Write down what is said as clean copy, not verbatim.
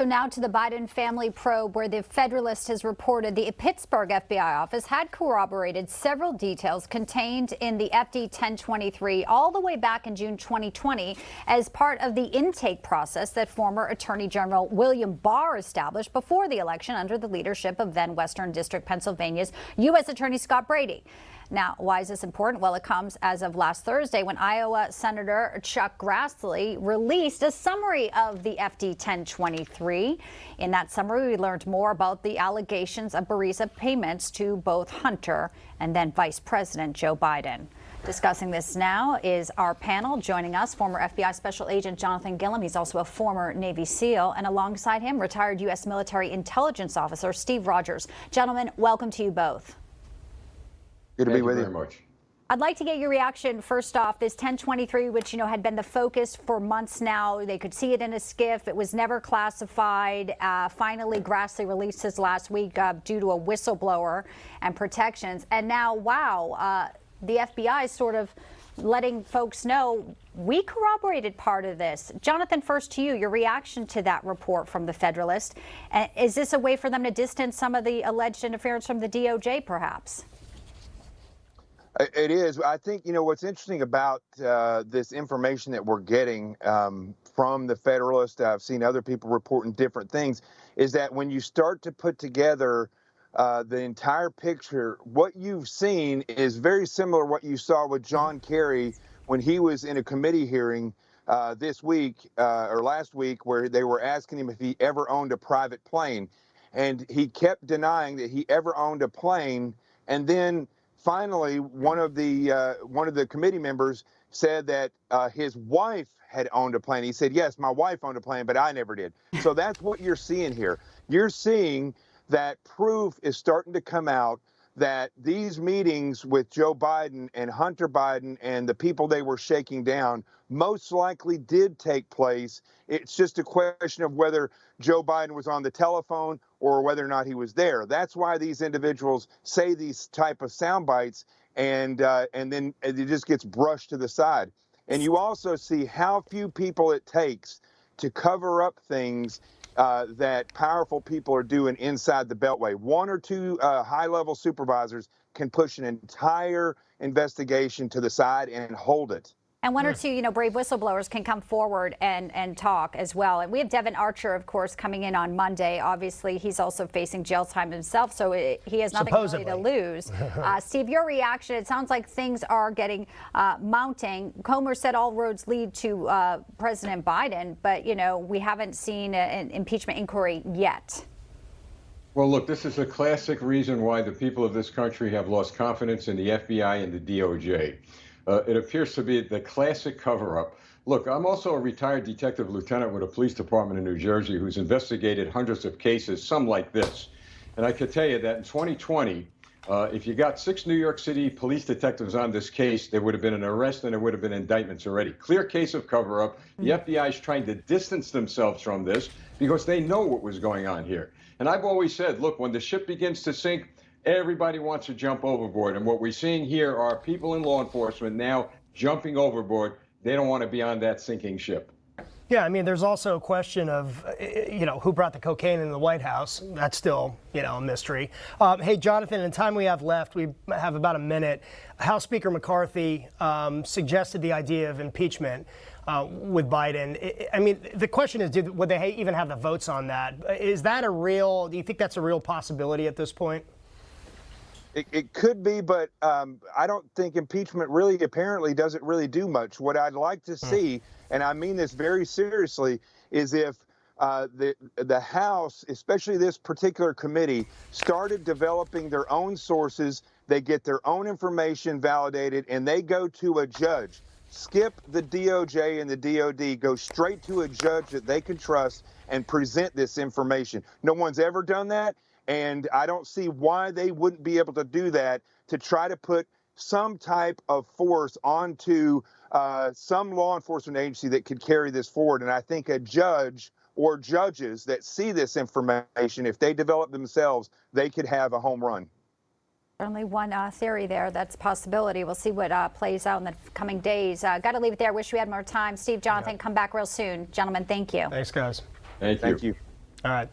So now to the Biden family probe, where the Federalist has reported the Pittsburgh FBI office had corroborated several details contained in the FD 1023 all the way back in June 2020 as part of the intake process that former Attorney General William Barr established before the election under the leadership of then Western District Pennsylvania's U.S. Attorney Scott Brady. Now, why is this important? Well, it comes as of last Thursday when Iowa Senator Chuck Grassley released a summary of the FD 1023. In that summary, we learned more about the allegations of Burisma payments to both Hunter and then Vice President Joe Biden. Discussing this now is our panel. Joining us, former FBI Special Agent Jonathan Gilliam. He's also a former Navy SEAL. And alongside him, retired U.S. military intelligence officer Steve Rogers. Gentlemen, welcome to you both. Good to be with you. Very much. I'd like to get your reaction first off. This 1023, which had been the focus for months now. They could see it in a skiff. It was never classified. Finally, Grassley released his last week due to a whistleblower and protections. And now, wow, the FBI is sort of letting folks know we corroborated part of this. Jonathan, first to you, your reaction to that report from the Federalist. Is this a way for them to distance some of the alleged interference from the DOJ, perhaps? It is. I think, what's interesting about this information that we're getting from the Federalist, I've seen other people reporting different things, is that when you start to put together the entire picture, what you've seen is very similar to what you saw with John Kerry when he was in a committee hearing this week or last week, where they were asking him if he ever owned a private plane. And he kept denying that he ever owned a plane. And then finally, one of the committee members said that his wife had owned a plane. He said, yes, my wife owned a plane, but I never did. So that's what you're seeing here. You're seeing that proof is starting to come out that these meetings with Joe Biden and Hunter Biden and the people they were shaking down most likely did take place. It's just a question of whether Joe Biden was on the telephone or whether or not he was there. That's why these individuals say these type of sound bites, and then it just gets brushed to the side. And you also see how few people it takes to cover up things that powerful people are doing inside the Beltway. One or two high-level supervisors can push an entire investigation to the side and hold it. And one or two, brave whistleblowers can come forward and talk as well. And we have Devin Archer, of course, coming in on Monday. Obviously, he's also facing jail time himself, so he has nothing really to lose. Steve, your reaction, it sounds like things are getting mounting. Comer said all roads lead to President Biden, but, we haven't seen an impeachment inquiry yet. Well, look, this is a classic reason why the people of this country have lost confidence in the FBI and the DOJ. It appears to be the classic cover-up. Look, I'm also a retired detective lieutenant with a police department in New Jersey who's investigated hundreds of cases, some like this. And I can tell you that in 2020, if you got 6 New York City police detectives on this case, there would have been an arrest and there would have been indictments already. Clear case of cover-up. The FBI is trying to distance themselves from this because they know what was going on here. And I've always said, look, when the ship begins to sink, everybody wants to jump overboard. And what we're seeing here are people in law enforcement now jumping overboard. They don't want to be on that sinking ship. Yeah, I mean, there's also a question of, who brought the cocaine in the White House. That's still, a mystery. Hey, Jonathan, in the time we have left, we have about a minute. House Speaker McCarthy suggested the idea of impeachment with Biden. I mean, the question is, would they even have the votes on that? Is that do you think that's a real possibility at this point? It could be, but I don't think impeachment really apparently doesn't really do much. What I'd like to see, and I mean this very seriously, is if the House, especially this particular committee, started developing their own sources, they get their own information validated, and they go to a judge. Skip the DOJ and the DOD, go straight to a judge that they can trust and present this information. No one's ever done that. And I don't see why they wouldn't be able to do that, to try to put some type of force onto some law enforcement agency that could carry this forward. And I think a judge or judges that see this information, if they develop themselves, they could have a home run. Certainly one theory there. That's a possibility. We'll see what plays out in the coming days. Got to leave it there. Wish we had more time. Steve, Jonathan, come back real soon. Gentlemen, thank you. Thanks, guys. Thank you. Thank you. All right.